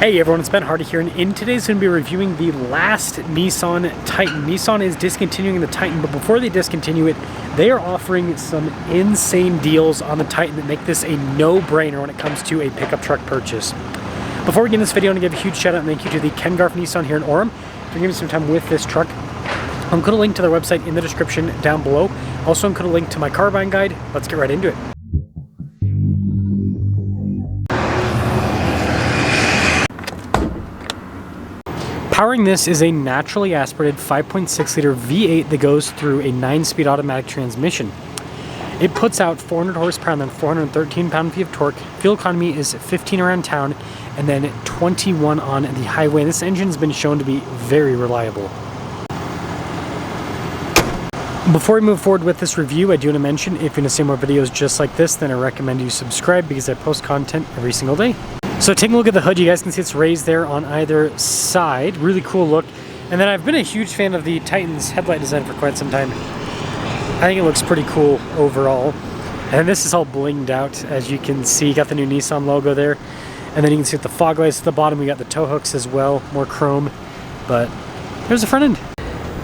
Hey everyone, it's Ben Hardy here, and in today's going to be reviewing the last Nissan Titan. Nissan is discontinuing the Titan, but before they discontinue it, they are offering some insane deals on the Titan that make this a no-brainer when it comes to a pickup truck purchase. Before we get into this video, I want to give a huge shout out and thank you to the Ken Garf Nissan here in Orem for giving me some time with this truck. I'm going to link to their website in the description down below. Also, I'm going to link to my car buying guide. Let's get right into it. Powering this is a naturally aspirated 5.6 liter V8 that goes through a 9-speed automatic transmission. It puts out 400 horsepower and then 413 pound-feet of torque. Fuel economy is 15 around town and then 21 on the highway. This engine has been shown to be very reliable. Before we move forward with this review, I do want to mention if you want to see more videos just like this, then I recommend you subscribe because I post content every single day. So taking a look at the hood, you guys can see it's raised there on either side. Really cool look. And then I've been a huge fan of the Titan's headlight design for quite some time. I think it looks pretty cool overall. And this is all blinged out, as you can see. You got the new Nissan logo there. And then you can see with the fog lights at the bottom, we got the tow hooks as well, more chrome. But there's the front end.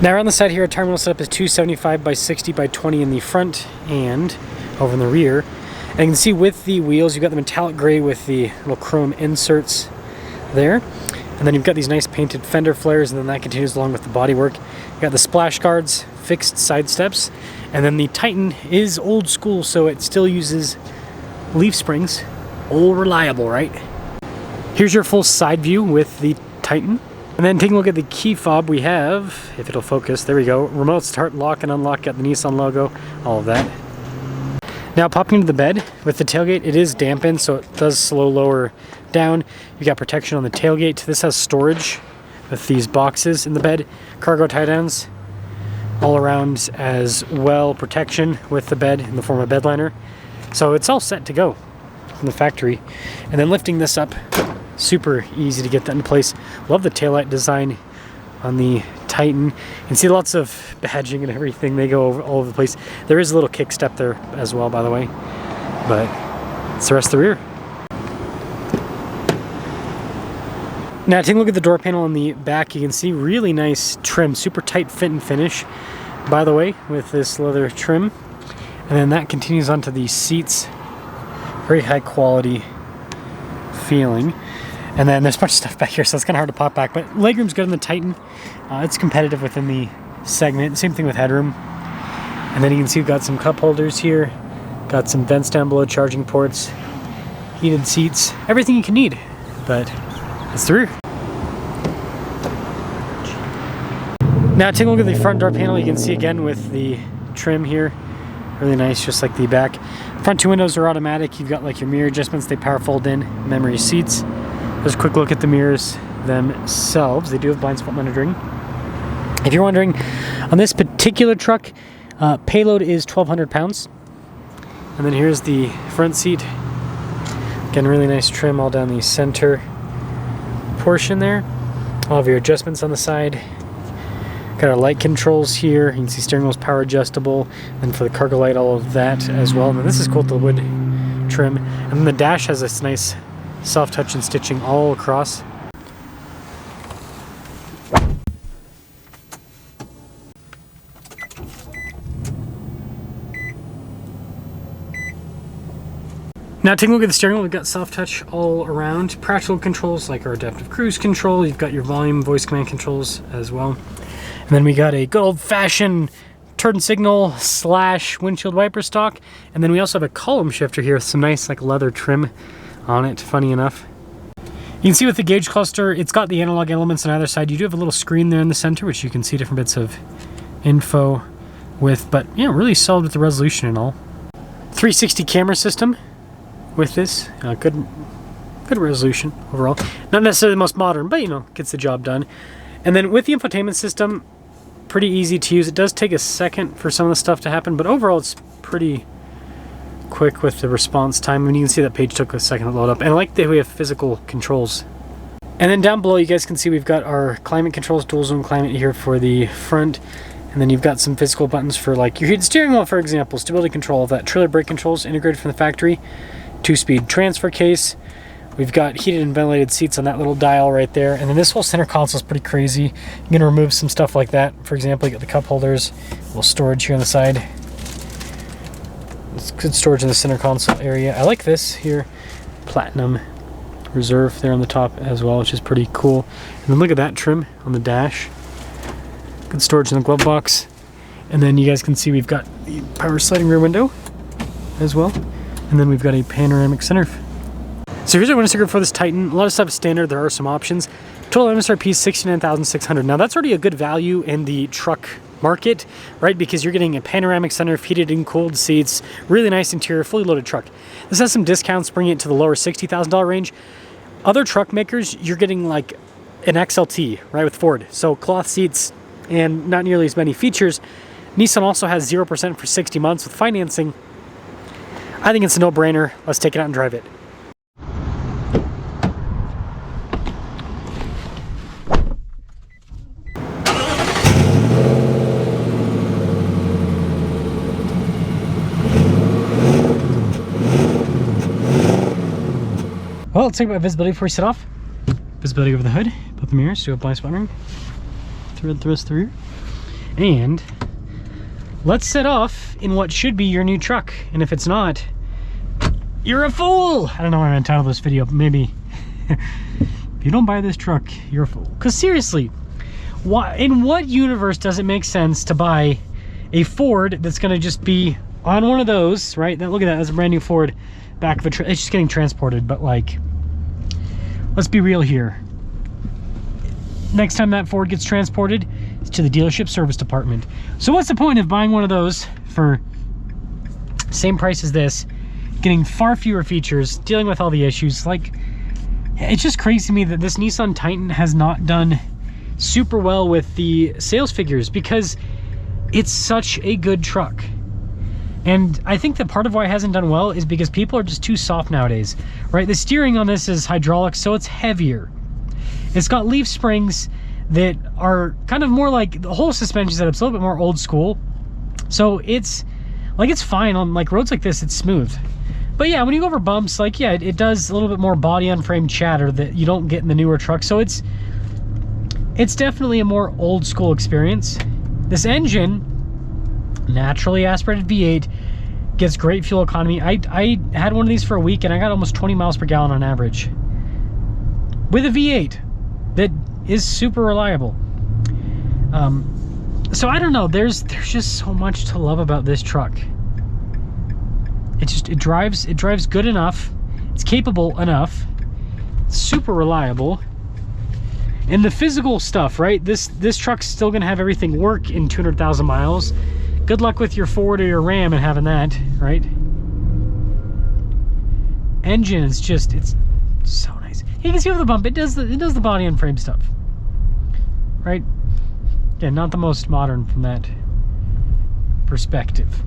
Now around the side here, our tire wheel setup is 275 by 60 by 20 in the front and over in the rear. And you can see with the wheels, you've got the metallic gray with the little chrome inserts there. And then you've got these nice painted fender flares, and then that continues along with the bodywork. You've got the splash guards, fixed side steps, and then the Titan is old school, so it still uses leaf springs. Old reliable, right? Here's your full side view with the Titan. And then taking a look at the key fob, we have, if it'll focus, there we go, remote start, lock and unlock, got the Nissan logo, all of that. Now popping into the bed with the tailgate, it is dampened, so it does slow lower down. You got protection on the tailgate. This has storage with these boxes in the bed, cargo tie downs all around as well, protection with the bed in the form of bed liner. So it's all set to go from the factory. And then lifting this up, super easy to get that into place. Love the taillight design on the Titan. You can see lots of badging and everything. They go all over the place. There is a little kick step there as well, by the way, but it's the rest of the rear. Now taking a look at the door panel on the back, you can see really nice trim, super tight fit and finish, by the way, with this leather trim. And then that continues onto the seats. Very high quality feeling. And then there's a bunch of stuff back here, so it's kind of hard to pop back. But legroom's good on the Titan. It's competitive within the segment. Same thing with headroom. And then you can see we've got some cup holders here. Got some vents down below, charging ports, heated seats. Everything you can need. But it's the rear. Now taking a look at the front door panel, you can see again with the trim here. Really nice, just like the back. Front two windows are automatic. You've got like your mirror adjustments. They power fold in. Memory seats. Just a quick look at the mirrors themselves. They do have blind spot monitoring. If you're wondering, on this particular truck, payload is 1,200 pounds. And then here's the front seat. Again, really nice trim all down the center portion there. All of your adjustments on the side. Got our light controls here. You can see steering wheel's power adjustable. And for the cargo light, all of that as well. And then this is cool with the wood trim. And then the dash has this nice soft touch and stitching all across. Now taking a look at the steering wheel, we've got soft touch all around. Practical controls like our adaptive cruise control. You've got your volume, voice command controls as well. And then we got a good old-fashioned turn signal / windshield wiper stock. And then we also have a column shifter here with some nice like leather trim on it, funny enough. You can see with the gauge cluster, it's got the analog elements on either side. You do have a little screen there in the center, which you can see different bits of info with, but yeah, really solid with the resolution and all. 360 camera system with this, good resolution overall. Not necessarily the most modern, but you know, gets the job done. And then with the infotainment system, pretty easy to use. It does take a second for some of the stuff to happen, but overall it's pretty quick with the response time. And you can see that page took a second to load up. And I like that we have physical controls. And then down below you guys can see we've got our climate controls, dual zone climate here for the front. And then you've got some physical buttons for like your heated steering wheel, for example, stability control, that trailer brake controls integrated from the factory, 2-speed transfer case, We've got heated and ventilated seats on that little dial right there. And then this whole center console is pretty crazy. You're gonna remove some stuff like that. For example, you got the cup holders, a little storage here on the side. It's good storage in the center console area. I like this here, Platinum Reserve there on the top as well, which is pretty cool. And then look at that trim on the dash. Good storage in the glove box. And then you guys can see we've got the power sliding rear window as well. And then we've got a panoramic sunroof. So here's our window sticker for this Titan. A lot of stuff is standard. There are some options. Total MSRP is $69,600. Now that's already a good value in the truck market, right? Because you're getting a panoramic sunroof, heated and cooled seats, really nice interior, fully loaded truck. This has some discounts, bringing it to the lower $60,000 range. Other truck makers, you're getting like an XLT, right, with Ford. So cloth seats and not nearly as many features. Nissan also has 0% for 60 months with financing. I think it's a no-brainer. Let's take it out and drive it. Well, let's talk about visibility before we set off. Visibility over the hood, both the mirrors, do a blind spot ring, through the rest of the rear. And let's set off in what should be your new truck. And if it's not, you're a fool! I don't know why I'm gonna title this video, but maybe if you don't buy this truck, you're a fool. Because seriously, in what universe does it make sense to buy a Ford that's gonna just be on one of those, right? Now look at that, that's a brand new Ford back of a it's just getting transported, but like, let's be real here. Next time that Ford gets transported, it's to the dealership service department. So what's the point of buying one of those for same price as this, getting far fewer features, dealing with all the issues? Like, it's just crazy to me that this Nissan Titan has not done super well with the sales figures, because it's such a good truck. And I think that part of why it hasn't done well is because people are just too soft nowadays, right? The steering on this is hydraulic, so it's heavier. It's got leaf springs that are kind of more like the whole suspension setup's a little bit more old school. So it's like, it's fine on like roads like this, it's smooth. But yeah, when you go over bumps, like, yeah, it does a little bit more body on frame chatter that you don't get in the newer truck. So it's definitely a more old school experience. This engine, naturally aspirated V8, gets great fuel economy. I had one of these for a week and I got almost 20 miles per gallon on average with a V8 that is super reliable. So I don't know, there's just so much to love about this truck. It drives good enough, it's capable enough, it's super reliable. And the physical stuff, right? This truck's still gonna have everything work in 200,000 miles. Good luck with your Ford or your Ram and having that, right? Engine is just, it's so nice. You can see with the bump, it does the body and frame stuff, right? Yeah, not the most modern from that perspective.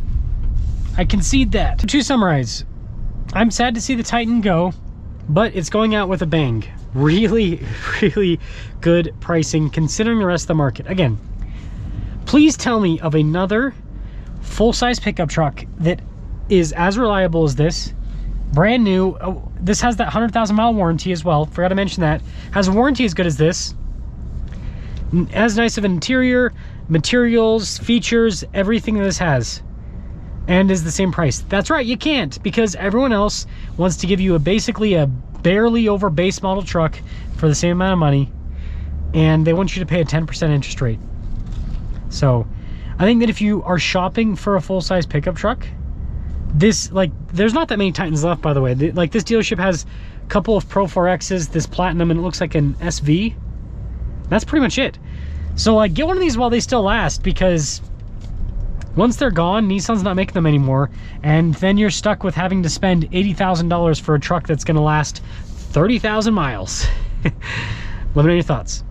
I concede that. To summarize, I'm sad to see the Titan go, but it's going out with a bang. Really, really good pricing considering the rest of the market. Again, please tell me of another full-size pickup truck that is as reliable as this, brand new. Oh, this has that 100,000 mile warranty as well, forgot to mention that. Has a warranty as good as this, as nice of an interior, materials, features, everything that this has, and is the same price. That's right, you can't, because everyone else wants to give you basically a barely over base model truck for the same amount of money, and they want you to pay a 10% interest rate. So I think that if you are shopping for a full-size pickup truck, this, like, there's not that many Titans left, by the way. Like, this dealership has a couple of Pro 4Xs, this Platinum, and it looks like an SV. That's pretty much it. So, like, get one of these while they still last, because once they're gone, Nissan's not making them anymore, and then you're stuck with having to spend $80,000 for a truck that's going to last 30,000 miles. Let me know your thoughts.